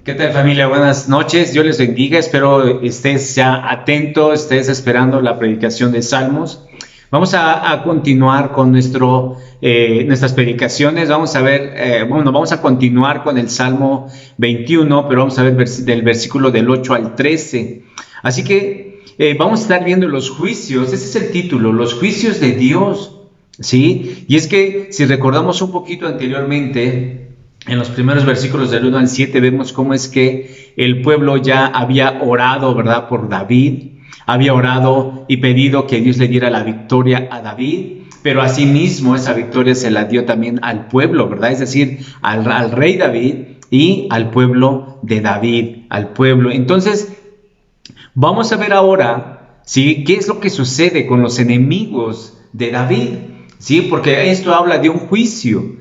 ¿Qué tal, familia? Buenas noches. Dios les bendiga. Espero estés ya atento, estés esperando la predicación de Salmos. Vamos a continuar con nuestras predicaciones. Vamos a ver, vamos a continuar con el Salmo 21, pero vamos a ver del versículo del 8 al 13. Así que vamos a estar viendo los juicios. Ese es el título, los juicios de Dios. ¿Sí? Y es que si recordamos un poquito anteriormente, en los primeros versículos del 1 al 7 vemos cómo es que el pueblo ya había orado, ¿verdad?, por David, había orado y pedido que Dios le diera la victoria a David, pero asimismo esa victoria se la dio también al pueblo, ¿verdad?, es decir, al rey David y al pueblo de David, al pueblo. Entonces, vamos a ver ahora, ¿sí?, qué es lo que sucede con los enemigos de David, ¿sí?, porque esto habla de un juicio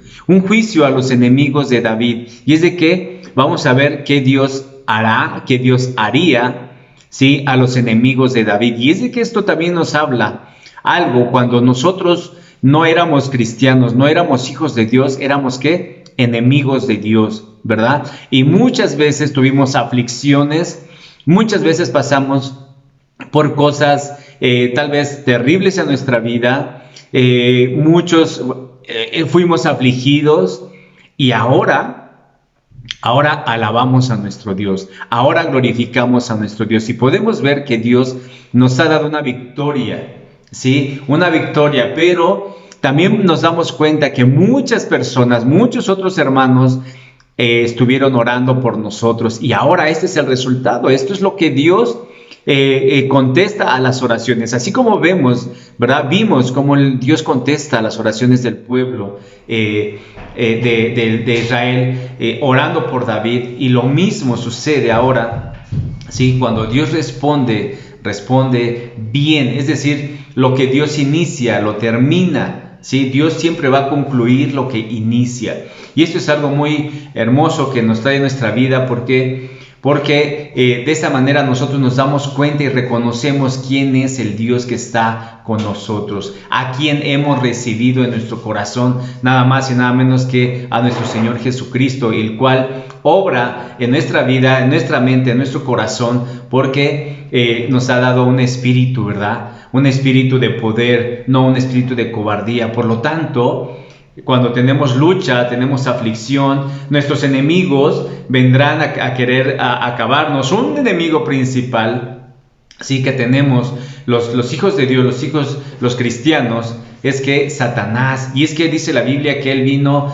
a los enemigos de David, y es de que vamos a ver qué Dios hará, qué Dios haría, ¿sí?, a los enemigos de David. Y es de que esto también nos habla algo cuando nosotros no éramos cristianos, no éramos hijos de Dios, éramos ¿qué? Enemigos de Dios, ¿verdad? Y muchas veces tuvimos aflicciones, muchas veces pasamos por cosas tal vez terribles en nuestra vida, muchos fuimos afligidos y ahora alabamos a nuestro Dios, ahora glorificamos a nuestro Dios y podemos ver que Dios nos ha dado una victoria, ¿sí? Una victoria, pero también nos damos cuenta que muchas personas, muchos otros hermanos estuvieron orando por nosotros y ahora este es el resultado, esto es lo que Dios contesta a las oraciones, así como vemos, ¿verdad? Vimos cómo Dios contesta a las oraciones del pueblo de Israel orando por David, y lo mismo sucede ahora, ¿sí? Cuando Dios responde bien, es decir, lo que Dios inicia, lo termina, ¿sí? Dios siempre va a concluir lo que inicia, y esto es algo muy hermoso que nos trae nuestra vida, porque de esa manera nosotros nos damos cuenta y reconocemos quién es el Dios que está con nosotros, a quien hemos recibido en nuestro corazón, nada más y nada menos que a nuestro Señor Jesucristo, el cual obra en nuestra vida, en nuestra mente, en nuestro corazón, porque nos ha dado un espíritu, ¿verdad? Un espíritu de poder, no un espíritu de cobardía. Por lo tanto, cuando tenemos lucha, tenemos aflicción, nuestros enemigos vendrán a querer acabarnos. Un enemigo principal, sí, que tenemos los hijos de Dios, los cristianos, es que Satanás, y es que dice la Biblia que él no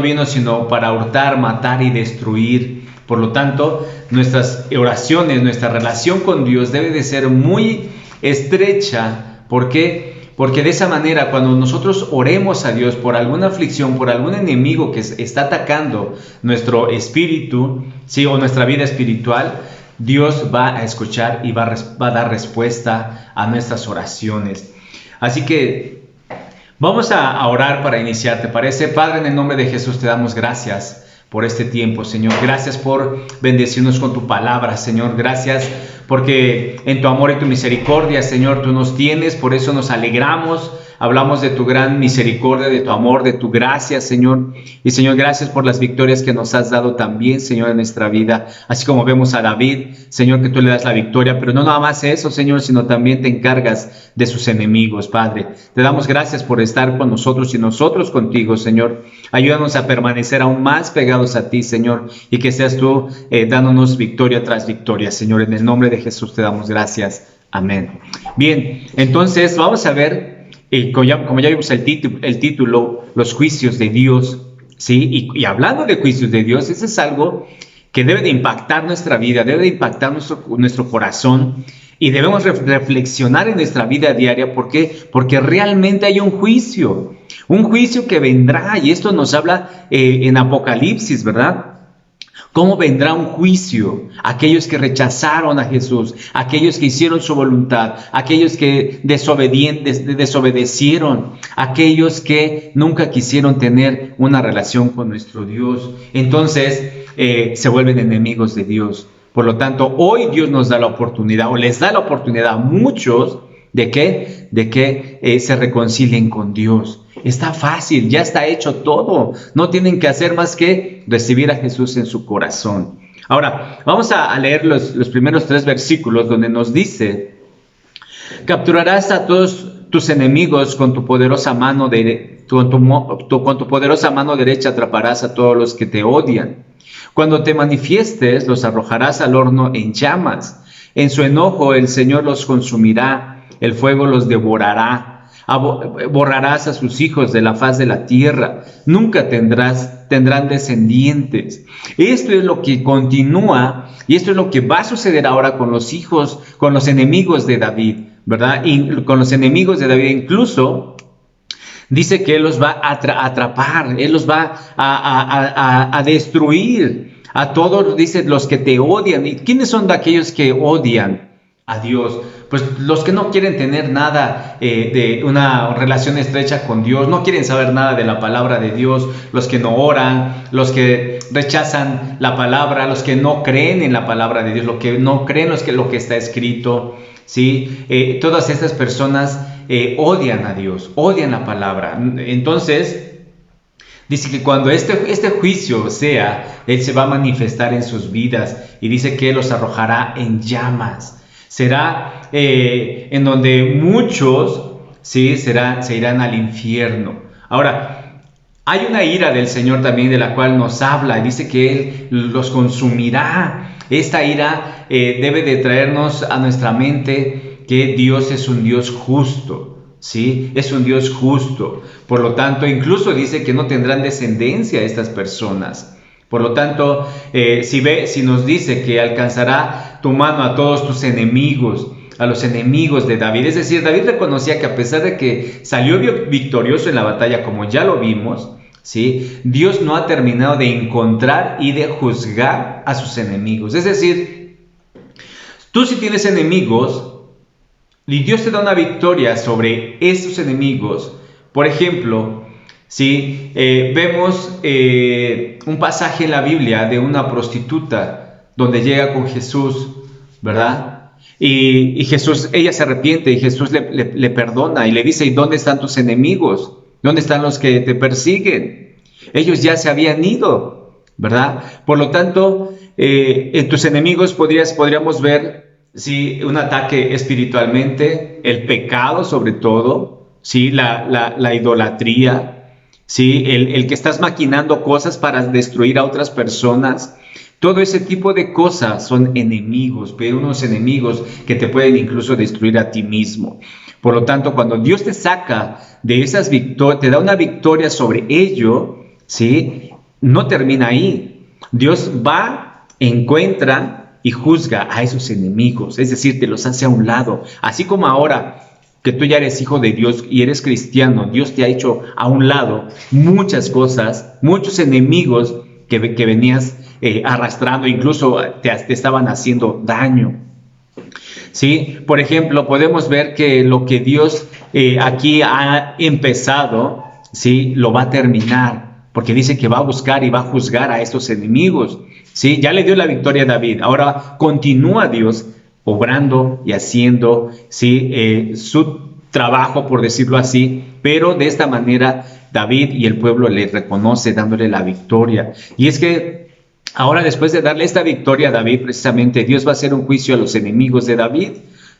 vino sino para hurtar, matar y destruir. Por lo tanto, nuestras oraciones, nuestra relación con Dios debe de ser muy estrecha. ¿Por qué? Porque de esa manera, cuando nosotros oremos a Dios por alguna aflicción, por algún enemigo que está atacando nuestro espíritu, ¿sí?, o nuestra vida espiritual, Dios va a escuchar y va a dar respuesta a nuestras oraciones. Así que vamos a orar para iniciar, ¿te parece? Padre, en el nombre de Jesús te damos gracias por este tiempo, Señor. Gracias por bendecirnos con tu palabra, Señor. Gracias porque en tu amor y tu misericordia, Señor, tú nos tienes, por eso nos alegramos, hablamos de tu gran misericordia, de tu amor, de tu gracia, Señor. Y, Señor, gracias por las victorias que nos has dado también, Señor, en nuestra vida. Así como vemos a David, Señor, que tú le das la victoria, pero no nada más eso, Señor, sino también te encargas de sus enemigos, Padre. Te damos gracias por estar con nosotros y nosotros contigo, Señor. Ayúdanos a permanecer aún más pegados a ti, Señor, y que seas tú dándonos victoria tras victoria, Señor. En el nombre de Jesús te damos gracias. Amén. Bien, entonces vamos a ver, como ya vimos el título, los juicios de Dios, ¿sí? Y hablando de juicios de Dios, eso es algo que debe de impactar nuestra vida, debe de impactar nuestro corazón, y debemos reflexionar en nuestra vida diaria. ¿Por qué? Porque realmente hay un juicio que vendrá, y esto nos habla en Apocalipsis, ¿verdad? ¿Cómo vendrá un juicio? Aquellos que rechazaron a Jesús, aquellos que hicieron su voluntad, aquellos que desobedecieron, aquellos que nunca quisieron tener una relación con nuestro Dios. Entonces se vuelven enemigos de Dios. Por lo tanto, hoy Dios nos da la oportunidad, o les da la oportunidad a muchos, ¿de qué? De que se reconcilien con Dios. Está fácil, ya está hecho todo. No tienen que hacer más que recibir a Jesús en su corazón. Ahora, vamos a leer los primeros 3 versículos donde nos dice: capturarás a todos tus enemigos con tu poderosa mano con tu poderosa mano derecha atraparás a todos los que te odian. Cuando te manifiestes, los arrojarás al horno en llamas. En su enojo el Señor los consumirá, el fuego los devorará. Borrarás a sus hijos de la faz de la tierra. Nunca tendrán descendientes. Esto es lo que continúa y esto es lo que va a suceder ahora con los enemigos de David, ¿verdad? Y con los enemigos de David incluso dice que Él los va a atrapar, Él los va a destruir. A todos, dice, los que te odian. ¿Y quiénes son de aquellos que odian a Dios? Pues los que no quieren tener nada de una relación estrecha con Dios, no quieren saber nada de la palabra de Dios, los que no oran, los que rechazan la palabra, los que no creen en la palabra de Dios, los que no creen lo que está escrito, ¿sí? Todas estas personas odian a Dios, odian la palabra. Entonces dice que cuando este juicio Él se va a manifestar en sus vidas y dice que Él los arrojará en llamas. Será en donde muchos, ¿sí? se irán al infierno. Ahora, hay una ira del Señor también de la cual nos habla y dice que Él los consumirá. Esta ira debe de traernos a nuestra mente que Dios es un Dios justo. ¿Sí? Es un Dios justo. Por lo tanto, incluso dice que no tendrán descendencia estas personas. Por lo tanto, si nos dice que alcanzará tu mano a todos tus enemigos, a los enemigos de David, es decir, David reconocía que a pesar de que salió victorioso en la batalla, como ya lo vimos, ¿sí? Dios no ha terminado de encontrar y de juzgar a sus enemigos. Es decir, tú si tienes enemigos y Dios te da una victoria sobre esos enemigos, por ejemplo, ¿sí? Vemos un pasaje en la Biblia de una prostituta donde llega con Jesús, ¿verdad? Y Jesús, ella se arrepiente y Jesús le perdona y le dice: ¿y dónde están tus enemigos? ¿Dónde están los que te persiguen? Ellos ya se habían ido, ¿verdad? Por lo tanto, en tus enemigos podríamos ver, ¿sí? Un ataque espiritualmente, el pecado sobre todo, ¿sí? La idolatría, ¿sí? El que estás maquinando cosas para destruir a otras personas. Todo ese tipo de cosas son enemigos, pero unos enemigos que te pueden incluso destruir a ti mismo. Por lo tanto, cuando Dios te saca de esas victorias, te da una victoria sobre ello, ¿sí? No termina ahí. Dios va, encuentra y juzga a esos enemigos, es decir, te los hace a un lado. Así como ahora que tú ya eres hijo de Dios y eres cristiano, Dios te ha hecho a un lado muchas cosas, muchos enemigos que venías arrastrando, incluso te estaban haciendo daño. ¿Sí? Por ejemplo, podemos ver que lo que Dios aquí ha empezado, ¿sí? Lo va a terminar, porque dice que va a buscar y va a juzgar a estos enemigos. ¿Sí? Ya le dio la victoria a David, ahora continúa Dios obrando y haciendo, ¿sí? Su trabajo, por decirlo así, pero de esta manera David y el pueblo le reconoce dándole la victoria. Y es que ahora, después de darle esta victoria a David, precisamente Dios va a hacer un juicio a los enemigos de David.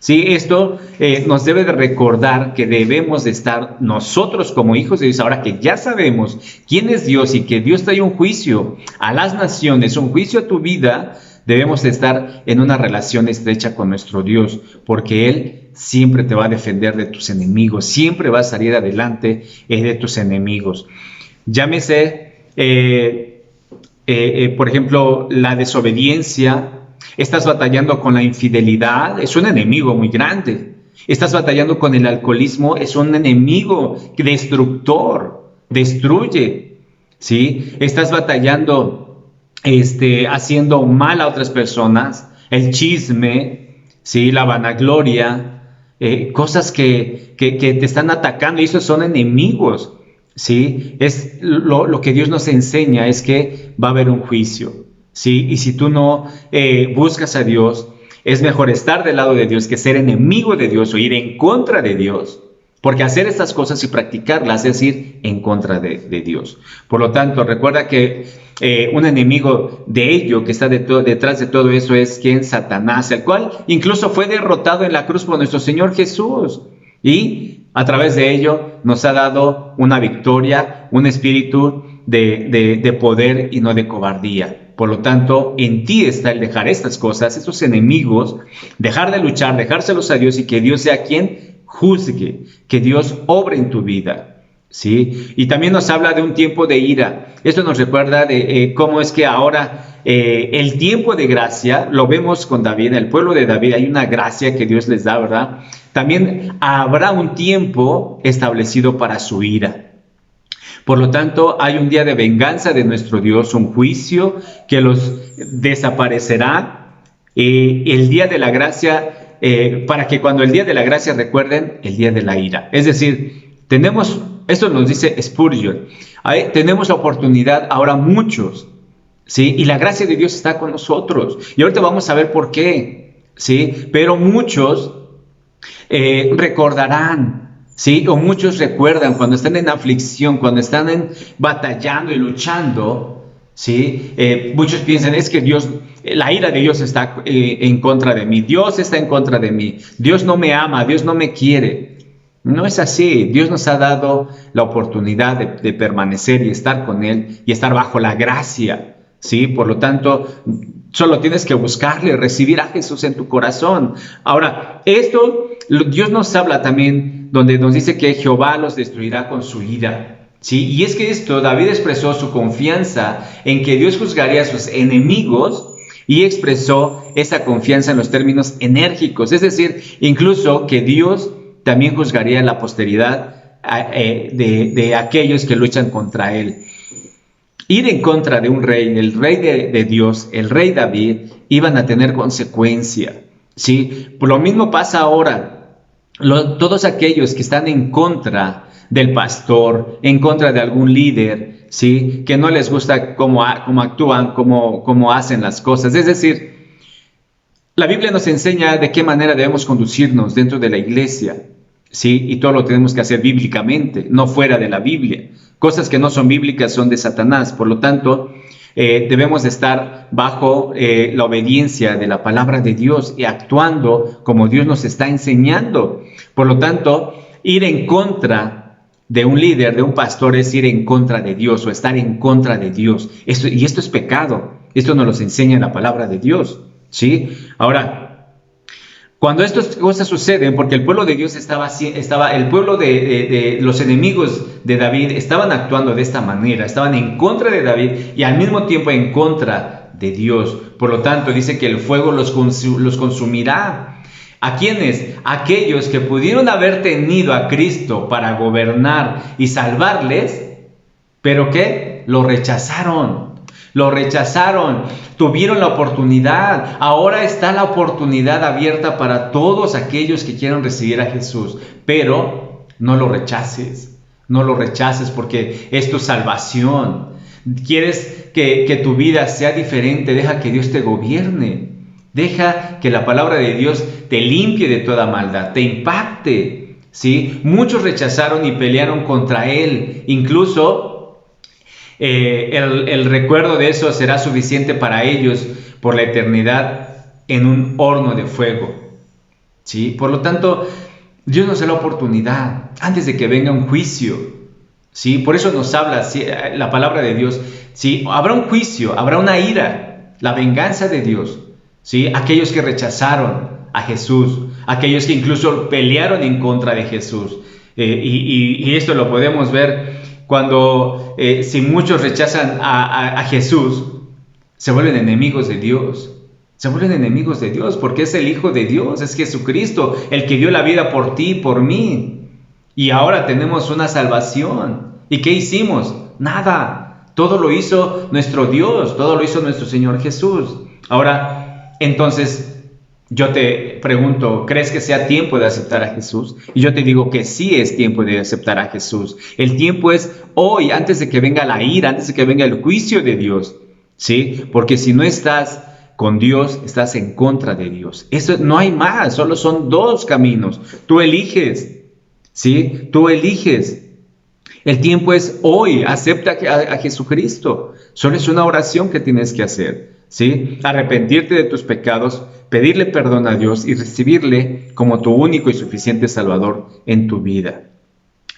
Sí, esto nos debe de recordar que debemos de estar nosotros como hijos de Dios, ahora que ya sabemos quién es Dios y que Dios trae un juicio a las naciones, un juicio a tu vida. Debemos de estar en una relación estrecha con nuestro Dios, porque Él siempre te va a defender de tus enemigos, siempre va a salir adelante de tus enemigos. Llámese, por ejemplo, la desobediencia. Estás batallando con la infidelidad, es un enemigo muy grande. Estás batallando con el alcoholismo, es un enemigo destructor, destruye. ¿Sí? Estás batallando haciendo mal a otras personas, el chisme, ¿sí? La vanagloria, cosas que te están atacando, y esos son enemigos, ¿sí? Es lo que Dios nos enseña es que va a haber un juicio, ¿sí? Y si tú no buscas a Dios, es mejor estar del lado de Dios que ser enemigo de Dios o ir en contra de Dios, Porque hacer estas cosas y practicarlas es ir en contra de Dios. Por lo tanto, recuerda que un enemigo de ello, que está detrás de todo eso, es quien Satanás, el cual incluso fue derrotado en la cruz por nuestro Señor Jesús. Y a través de ello nos ha dado una victoria, un espíritu de poder y no de cobardía. Por lo tanto, en ti está el dejar estas cosas, estos enemigos, dejar de luchar, dejárselos a Dios y que Dios sea quien juzgue, que Dios obre en tu vida, ¿sí? Y también nos habla de un tiempo de ira. Esto nos recuerda de cómo es que ahora el tiempo de gracia, lo vemos con David, el pueblo de David, hay una gracia que Dios les da, ¿verdad? También habrá un tiempo establecido para su ira. Por lo tanto, hay un día de venganza de nuestro Dios, un juicio que los desaparecerá. El día de la gracia, para que cuando el día de la gracia recuerden el día de la ira. Es decir, esto nos dice Spurgeon, tenemos la oportunidad ahora muchos, ¿sí? Y la gracia de Dios está con nosotros. Y ahorita vamos a ver por qué, ¿sí? Pero muchos recordarán, ¿sí? O muchos recuerdan cuando están en aflicción, cuando están batallando y luchando, ¿sí? Muchos piensan, es que la ira de Dios está en contra de mí, Dios está en contra de mí, Dios no me ama, Dios no me quiere. No es así. Dios nos ha dado la oportunidad de permanecer y estar con Él y estar bajo la gracia, ¿sí? Por lo tanto, solo tienes que buscarle, recibir a Jesús en tu corazón. Ahora, Dios nos habla también donde nos dice que Jehová los destruirá con su ira, ¿sí? Y es que David expresó su confianza en que Dios juzgaría a sus enemigos y expresó esa confianza en los términos enérgicos, es decir, incluso que Dios también juzgaría la posteridad de aquellos que luchan contra él. Ir en contra de un rey, el rey de Dios, el rey David, iban a tener consecuencia, ¿sí? Lo mismo pasa ahora. Todos aquellos que están en contra del pastor, en contra de algún líder, ¿sí? Que no les gusta cómo actúan, cómo hacen las cosas. Es decir, la Biblia nos enseña de qué manera debemos conducirnos dentro de la iglesia, ¿sí? Y todo lo tenemos que hacer bíblicamente, no fuera de la Biblia. Cosas que no son bíblicas son de Satanás. Por lo tanto, debemos de estar bajo la obediencia de la palabra de Dios y actuando como Dios nos está enseñando. Por lo tanto, ir en contra de un líder, de un pastor, es ir en contra de Dios o estar en contra de Dios. Y esto es pecado. Esto nos lo enseña la palabra de Dios, ¿sí? Ahora, cuando estas cosas suceden, porque el pueblo de Dios el pueblo de los enemigos de David estaban actuando de esta manera, estaban en contra de David y al mismo tiempo en contra de Dios. Por lo tanto, dice que el fuego los consumirá. ¿A quiénes? Aquellos que pudieron haber tenido a Cristo para gobernar y salvarles, pero ¿qué? Lo rechazaron. Lo rechazaron, tuvieron la oportunidad. Ahora está la oportunidad abierta para todos aquellos que quieran recibir a Jesús. Pero no lo rechaces, no lo rechaces porque es tu salvación. ¿Quieres que tu vida sea diferente? Deja que Dios te gobierne. Deja que la palabra de Dios te limpie de toda maldad, te impacte, ¿sí? Muchos rechazaron y pelearon contra Él, incluso el recuerdo de eso será suficiente para ellos por la eternidad en un horno de fuego, ¿sí? Por lo tanto, Dios nos da la oportunidad antes de que venga un juicio, ¿sí? Por eso nos habla, ¿sí?, la palabra de Dios, ¿sí? Habrá un juicio, habrá una ira, la venganza de Dios, ¿sí? Aquellos que rechazaron a Jesús, aquellos que incluso pelearon en contra de Jesús, y esto lo podemos ver cuando si muchos rechazan a Jesús, se vuelven enemigos de Dios. Se vuelven enemigos de Dios porque es el Hijo de Dios, es Jesucristo, el que dio la vida por ti y por mí. Y ahora tenemos una salvación. ¿Y qué hicimos? Nada. Todo lo hizo nuestro Dios, todo lo hizo nuestro Señor Jesús. Ahora, entonces, yo te pregunto, ¿crees que sea tiempo de aceptar a Jesús? Y yo te digo que sí es tiempo de aceptar a Jesús. El tiempo es hoy, antes de que venga la ira, antes de que venga el juicio de Dios, ¿sí? Porque si no estás con Dios, estás en contra de Dios. Eso no hay más, solo son dos caminos. Tú eliges ¿sí? Tú eliges. El tiempo es hoy. Acepta a Jesucristo. Solo es una oración que tienes que hacer, ¿sí? Arrepentirte de tus pecados, pedirle perdón a Dios y recibirle como tu único y suficiente Salvador en tu vida.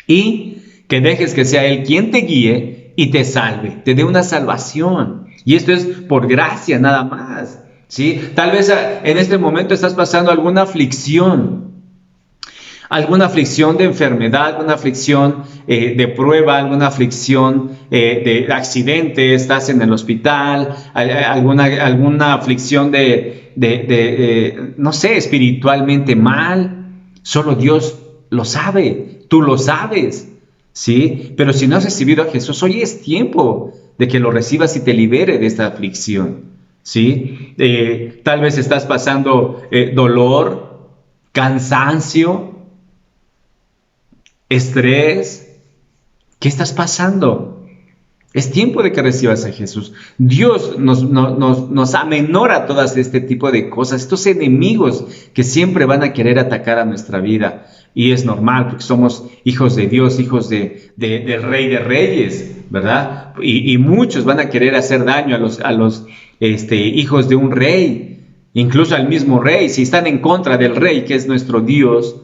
Y que dejes que sea Él quien te guíe y te salve, te dé una salvación. Y esto es por gracia nada más, ¿sí? Tal vez en este momento estás pasando alguna aflicción de enfermedad, alguna aflicción de prueba, alguna aflicción de accidente, estás en el hospital, alguna aflicción no sé, espiritualmente mal. Solo Dios lo sabe, tú lo sabes, ¿sí? Pero si no has recibido a Jesús, hoy es tiempo de que lo recibas y te libere de esta aflicción, ¿sí? Tal vez estás pasando dolor, cansancio, estrés. ¿Qué estás pasando? Es tiempo de que recibas a Jesús. Dios nos amenora todas este tipo de cosas, estos enemigos que siempre van a querer atacar a nuestra vida. Y es normal porque somos hijos de Dios, hijos del Rey de Reyes, ¿verdad? Y muchos van a querer hacer daño a los hijos de un rey, incluso al mismo rey. Si están en contra del rey, que es nuestro Dios,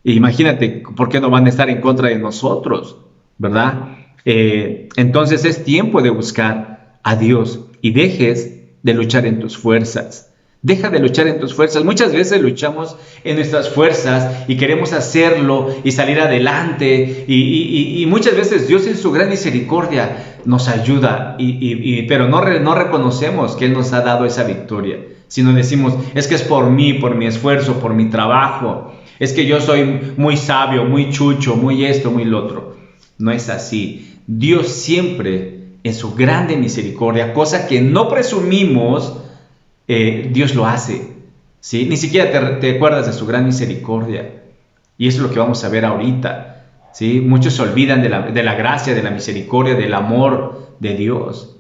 imagínate por qué no van a estar en contra de nosotros, ¿verdad? Entonces es tiempo de buscar a Dios y dejes de luchar en tus fuerzas. Deja de luchar en tus fuerzas. Muchas veces luchamos en nuestras fuerzas y queremos hacerlo y salir adelante. Y muchas veces Dios en su gran misericordia nos ayuda, pero no reconocemos que Él nos ha dado esa victoria. Sino decimos, es que es por mí, por mi esfuerzo, por mi trabajo. Es que yo soy muy sabio, muy chucho, muy esto, muy lo otro. No es así. Dios siempre en su grande misericordia, cosa que no presumimos, Dios lo hace, ¿sí? Ni siquiera te acuerdas de su gran misericordia. Y eso es lo que vamos a ver ahorita, ¿sí? Muchos se olvidan de la gracia, de la misericordia, del amor de Dios.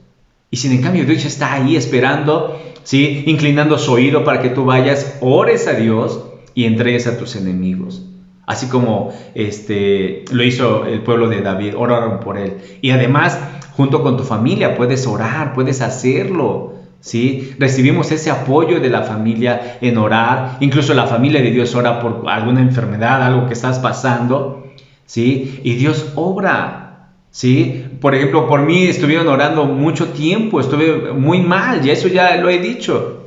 Y sin en cambio Dios está ahí esperando, ¿sí? Inclinando su oído para que tú vayas, ores a Dios y entregues a tus enemigos. Así como lo hizo el pueblo de David, oraron por él. Y además, junto con tu familia, puedes orar, puedes hacerlo, ¿sí? Recibimos ese apoyo de la familia en orar. Incluso la familia de Dios ora por alguna enfermedad, algo que estás pasando, ¿sí? Y Dios obra, ¿sí? Por ejemplo, por mí estuvieron orando mucho tiempo, estuve muy mal, y eso ya lo he dicho.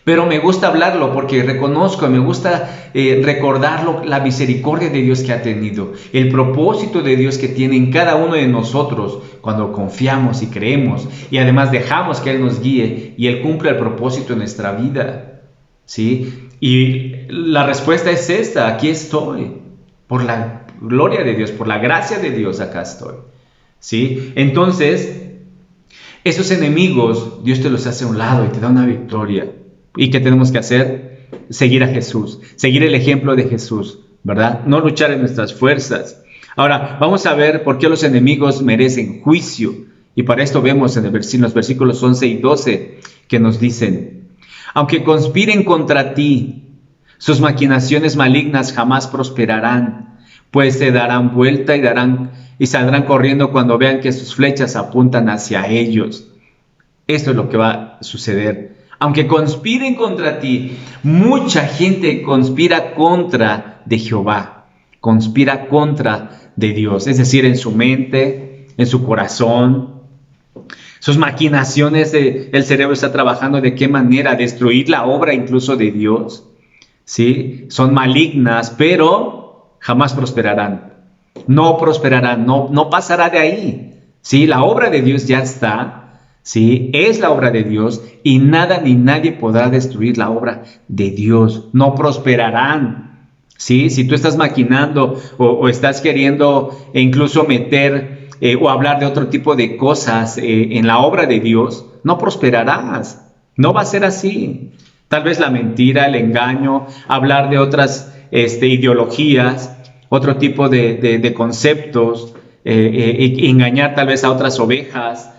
Pero me gusta hablarlo porque reconozco, me gusta recordarlo, la misericordia de Dios que ha tenido, el propósito de Dios que tiene en cada uno de nosotros cuando confiamos y creemos y además dejamos que Él nos guíe y Él cumple el propósito en nuestra vida, ¿sí? Y la respuesta es esta: aquí estoy, por la gloria de Dios, por la gracia de Dios, acá estoy, ¿sí? Entonces, esos enemigos, Dios te los hace a un lado y te da una victoria. ¿Y qué tenemos que hacer? Seguir a Jesús, seguir el ejemplo de Jesús, ¿verdad? No luchar en nuestras fuerzas. Ahora, vamos a ver por qué los enemigos merecen juicio. Y para esto vemos en los versículos 11 y 12 que nos dicen: aunque conspiren contra ti, sus maquinaciones malignas jamás prosperarán, pues se darán vuelta y saldrán corriendo cuando vean que sus flechas apuntan hacia ellos. Esto es lo que va a suceder. Aunque conspiren contra ti, mucha gente conspira contra de Jehová, conspira contra de Dios, es decir, en su mente, en su corazón. Sus maquinaciones, el cerebro está trabajando de qué manera destruir la obra incluso de Dios, ¿sí? Son malignas, pero jamás prosperarán. No prosperarán, no pasará de ahí, ¿sí? La obra de Dios ya está. ¿Sí? Es la obra de Dios y nada ni nadie podrá destruir la obra de Dios. No prosperarán, ¿sí? Si tú estás maquinando o estás queriendo incluso meter o hablar de otro tipo de cosas en la obra de Dios, no prosperarás. No va a ser así. Tal vez la mentira, el engaño, hablar de otras ideologías, otro tipo de conceptos, engañar tal vez a otras ovejas,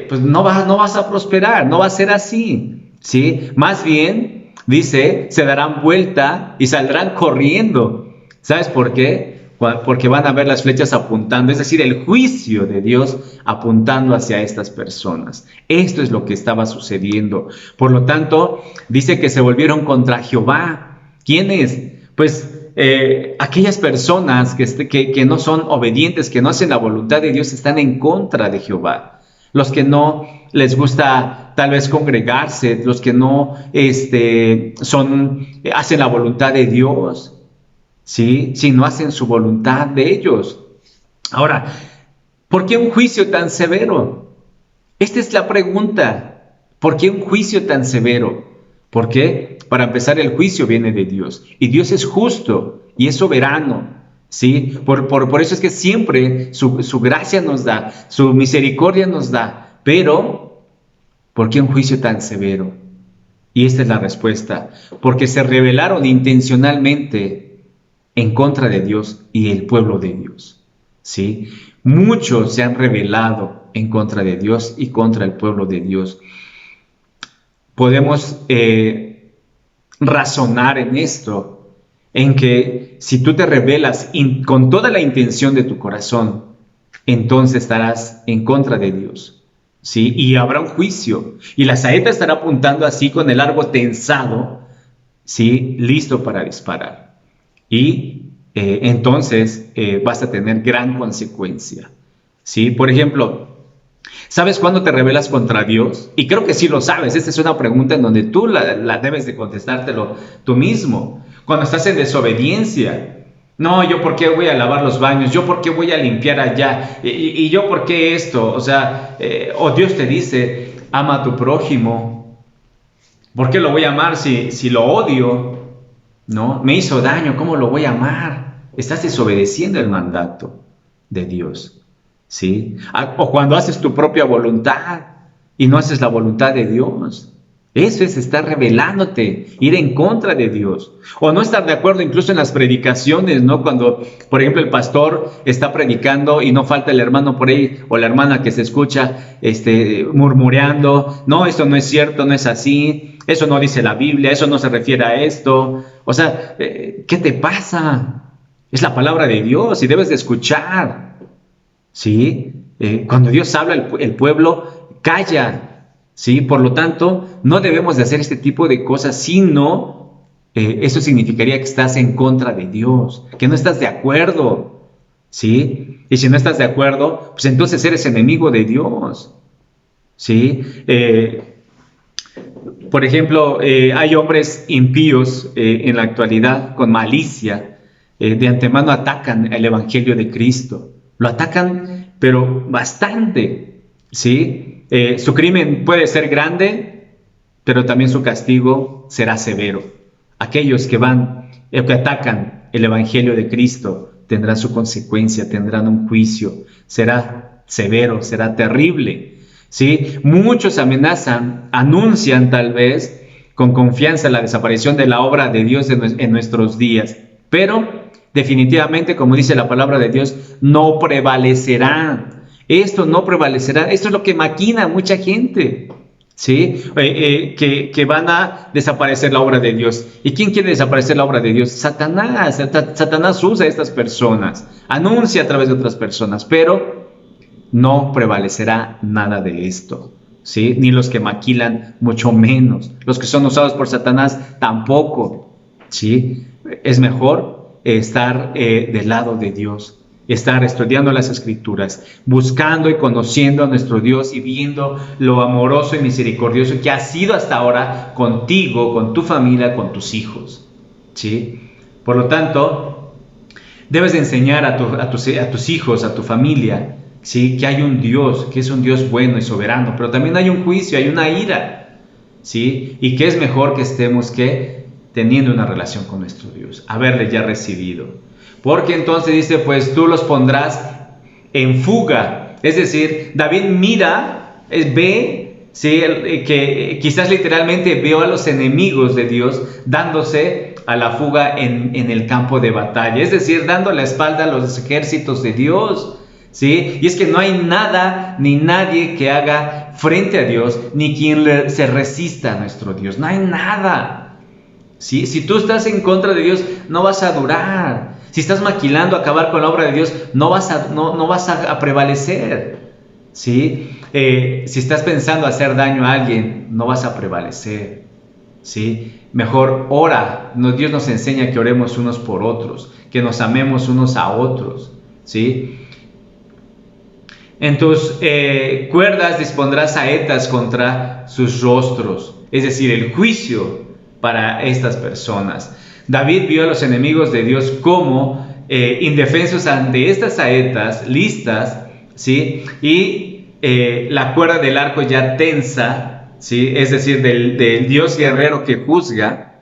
pues no vas a prosperar, no va a ser así, ¿sí? Más bien, dice, se darán vuelta y saldrán corriendo. ¿Sabes por qué? porque van a ver las flechas apuntando, es decir, el juicio de Dios apuntando hacia estas personas. Esto es lo que estaba sucediendo. Por lo tanto, dice que se volvieron contra Jehová. ¿Quiénes? Pues aquellas personas que no son obedientes, que no hacen la voluntad de Dios, están en contra de Jehová. Los que no les gusta tal vez congregarse, los que no hacen la voluntad de Dios, ¿sí? Si no hacen su voluntad de ellos. Ahora, ¿por qué un juicio tan severo? Esta es la pregunta. ¿Por qué un juicio tan severo? ¿Por qué? Para empezar, el juicio viene de Dios. Y Dios es justo y es soberano, ¿sí? Por eso es que siempre su gracia nos da, su misericordia nos da. Pero, ¿por qué un juicio tan severo? Y esta es la respuesta. Porque se rebelaron intencionalmente en contra de Dios y el pueblo de Dios, ¿sí? Muchos se han rebelado en contra de Dios y contra el pueblo de Dios. Podemos razonar en esto, en que si tú te rebelas con toda la intención de tu corazón, entonces estarás en contra de Dios, ¿sí? Y habrá un juicio, y la saeta estará apuntando así con el arco tensado, ¿sí? Listo para disparar. Y entonces vas a tener gran consecuencia, ¿sí? Por ejemplo, ¿sabes cuándo te rebelas contra Dios? Y creo que sí lo sabes. Esta es una pregunta en donde tú la debes de contestártelo tú mismo. Cuando estás en desobediencia. No, ¿yo por qué voy a lavar los baños? ¿Yo por qué voy a limpiar allá? ¿Y yo por qué esto? O sea, o Dios te dice, ama a tu prójimo. ¿Por qué lo voy a amar si lo odio? ¿No? Me hizo daño, ¿cómo lo voy a amar? Estás desobedeciendo el mandato de Dios, ¿sí? O cuando haces tu propia voluntad y no haces la voluntad de Dios. Eso es estar rebelándote, ir en contra de Dios. O no estar de acuerdo incluso en las predicaciones, ¿no? Cuando, por ejemplo, el pastor está predicando y no falta el hermano por ahí o la hermana que se escucha murmureando. No, esto no es cierto, no es así. Eso no dice la Biblia, eso no se refiere a esto. O sea, ¿qué te pasa? Es la palabra de Dios y debes de escuchar, ¿sí? Cuando Dios habla, el pueblo calla, ¿sí? Por lo tanto, no debemos de hacer este tipo de cosas, sino eso significaría que estás en contra de Dios, que no estás de acuerdo, ¿sí? Y si no estás de acuerdo, pues entonces eres enemigo de Dios, ¿sí? Por ejemplo, hay hombres impíos en la actualidad con malicia, de antemano atacan el Evangelio de Cristo, lo atacan pero bastante, ¿sí? Su crimen puede ser grande, pero también su castigo será severo. Aquellos que atacan el Evangelio de Cristo tendrán su consecuencia, tendrán un juicio, será severo, será terrible, ¿sí? Muchos amenazan, anuncian tal vez con confianza la desaparición de la obra de Dios en nuestros días, pero definitivamente, como dice la palabra de Dios, no prevalecerá. Esto no prevalecerá. Esto es lo que maquina mucha gente, ¿sí? Que van a desaparecer la obra de Dios. ¿Y quién quiere desaparecer la obra de Dios? Satanás. Satanás usa a estas personas, anuncia a través de otras personas, pero no prevalecerá nada de esto, ¿sí? Ni los que maquilan, mucho menos. Los que son usados por Satanás, tampoco, ¿sí? Es mejor estar del lado de Dios, estar estudiando las Escrituras, buscando y conociendo a nuestro Dios y viendo lo amoroso y misericordioso que ha sido hasta ahora contigo, con tu familia, con tus hijos, ¿sí? Por lo tanto, debes de enseñar a tus hijos, a tu familia, ¿sí? Que hay un Dios, que es un Dios bueno y soberano, pero también hay un juicio, hay una ira, ¿sí? Y que es mejor que estemos teniendo una relación con nuestro Dios, haberle ya recibido. Porque entonces dice, pues tú los pondrás en fuga. Es decir, David ve, ¿sí? Que quizás literalmente vio a los enemigos de Dios dándose a la fuga en el campo de batalla. Es decir, dando la espalda a los ejércitos de Dios, ¿sí? Y es que no hay nada ni nadie que haga frente a Dios, ni quien se resista a nuestro Dios. No hay nada. ¿Sí? Si tú estás en contra de Dios, no vas a durar. Si estás maquilando acabar con la obra de Dios, no vas a prevalecer, ¿sí? Si estás pensando hacer daño a alguien, no vas a prevalecer, ¿sí? Mejor ora. Dios nos enseña que oremos unos por otros, que nos amemos unos a otros, ¿sí? En tus cuerdas dispondrás saetas contra sus rostros, es decir, el juicio para estas personas. David vio a los enemigos de Dios como indefensos ante estas saetas listas, ¿sí? Y la cuerda del arco ya tensa, ¿sí? Es decir, del Dios guerrero que juzga,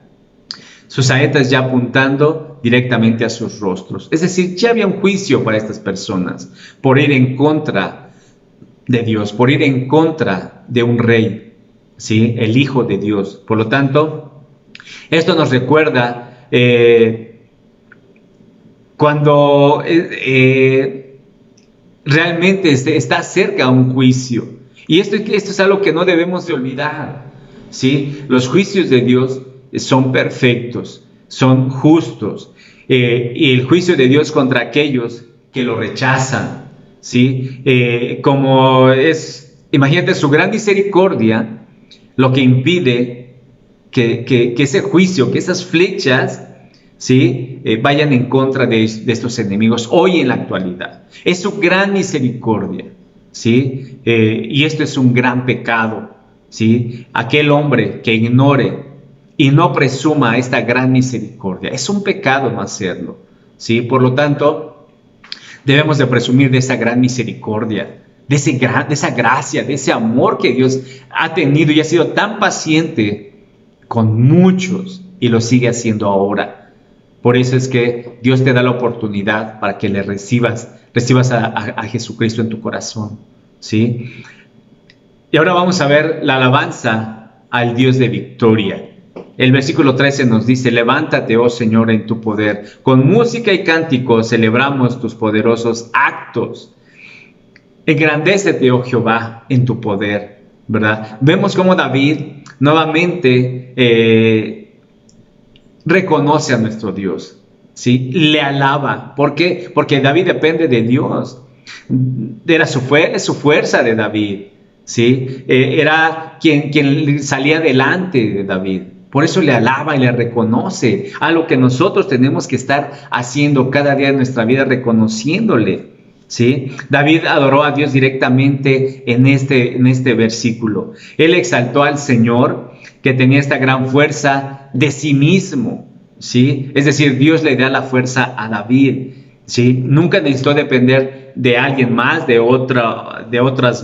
sus saetas ya apuntando directamente a sus rostros. Es decir, ya había un juicio para estas personas por ir en contra de Dios, por ir en contra de un rey, ¿sí? El Hijo de Dios. Por lo tanto, esto nos recuerda cuando realmente está cerca un juicio. Y esto es algo que no debemos de olvidar, ¿sí? Los juicios de Dios son perfectos, son justos. Y el juicio de Dios contra aquellos que lo rechazan, ¿sí? Imagínate su gran misericordia, lo que impide que ese juicio, que esas flechas, ¿sí? Vayan en contra de estos enemigos hoy en la actualidad. Es su gran misericordia, ¿sí? Y esto es un gran pecado, ¿sí? Aquel hombre que ignore y no presuma esta gran misericordia, es un pecado no hacerlo, ¿sí? Por lo tanto, debemos de presumir de esa gran misericordia, de esa gracia, de ese amor que Dios ha tenido y ha sido tan paciente con muchos y lo sigue haciendo ahora. Por eso es que Dios te da la oportunidad para que le recibas a Jesucristo en tu corazón, ¿sí? Y ahora vamos a ver la alabanza al Dios de victoria. El versículo 13 nos dice: levántate, oh Señor, en tu poder. Con música y cántico celebramos tus poderosos actos. Engrandécete, oh Jehová, en tu poder, ¿verdad? Vemos cómo David nuevamente reconoce a nuestro Dios, ¿sí? Le alaba. ¿Por qué? Porque David depende de Dios. Era su fuerza de David, ¿sí? Era quien salía delante de David. Por eso le alaba y le reconoce, a lo que nosotros tenemos que estar haciendo cada día de nuestra vida, reconociéndole, ¿sí? David adoró a Dios directamente en este versículo. Él exaltó al Señor, que tenía esta gran fuerza de sí mismo, ¿sí? Es decir, Dios le da la fuerza a David, ¿sí? Nunca necesitó depender de alguien más, de otros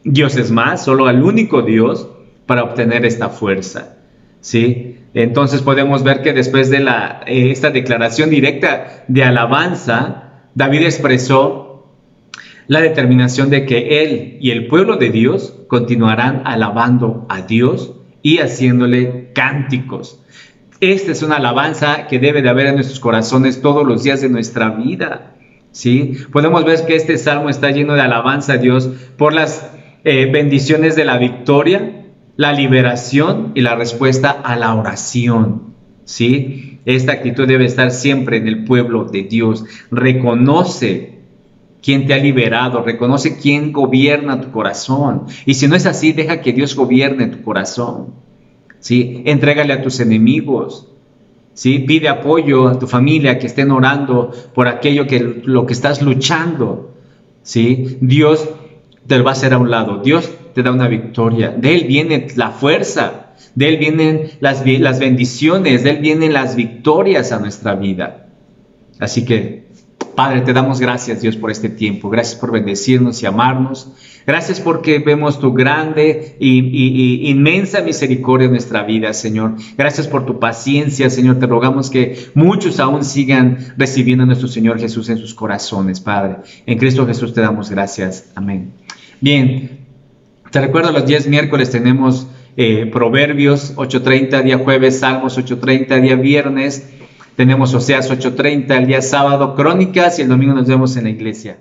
dioses más, solo al único Dios para obtener esta fuerza, ¿sí? Entonces podemos ver que después de esta declaración directa de alabanza, David expresó la determinación de que él y el pueblo de Dios continuarán alabando a Dios y haciéndole cánticos. Esta es una alabanza que debe de haber en nuestros corazones todos los días de nuestra vida, ¿sí? Podemos ver que este salmo está lleno de alabanza a Dios por las bendiciones de la victoria, la liberación y la respuesta a la oración, ¿sí? Esta actitud debe estar siempre en el pueblo de Dios. Reconoce quién te ha liberado, reconoce quién gobierna tu corazón. Y si no es así, deja que Dios gobierne tu corazón, ¿sí? Entrégale a tus enemigos, ¿sí? Pide apoyo a tu familia, que estén orando por aquello lo que estás luchando, ¿sí? Dios te lo va a hacer a un lado. Dios te da una victoria. De Él viene la fuerza. De Él vienen las bendiciones, de Él vienen las victorias a nuestra vida. Así que, Padre, te damos gracias, Dios, por este tiempo. Gracias por bendecirnos y amarnos. Gracias porque vemos tu grande y inmensa misericordia en nuestra vida, Señor. Gracias por tu paciencia, Señor. Te rogamos que muchos aún sigan recibiendo a nuestro Señor Jesús en sus corazones, Padre. En Cristo Jesús te damos gracias. Amén. Bien, te recuerdo, los días miércoles tenemos Proverbios 8:30, día jueves, Salmos 8:30, día viernes, tenemos Oseas 8:30, el día sábado, Crónicas, y el domingo nos vemos en la iglesia.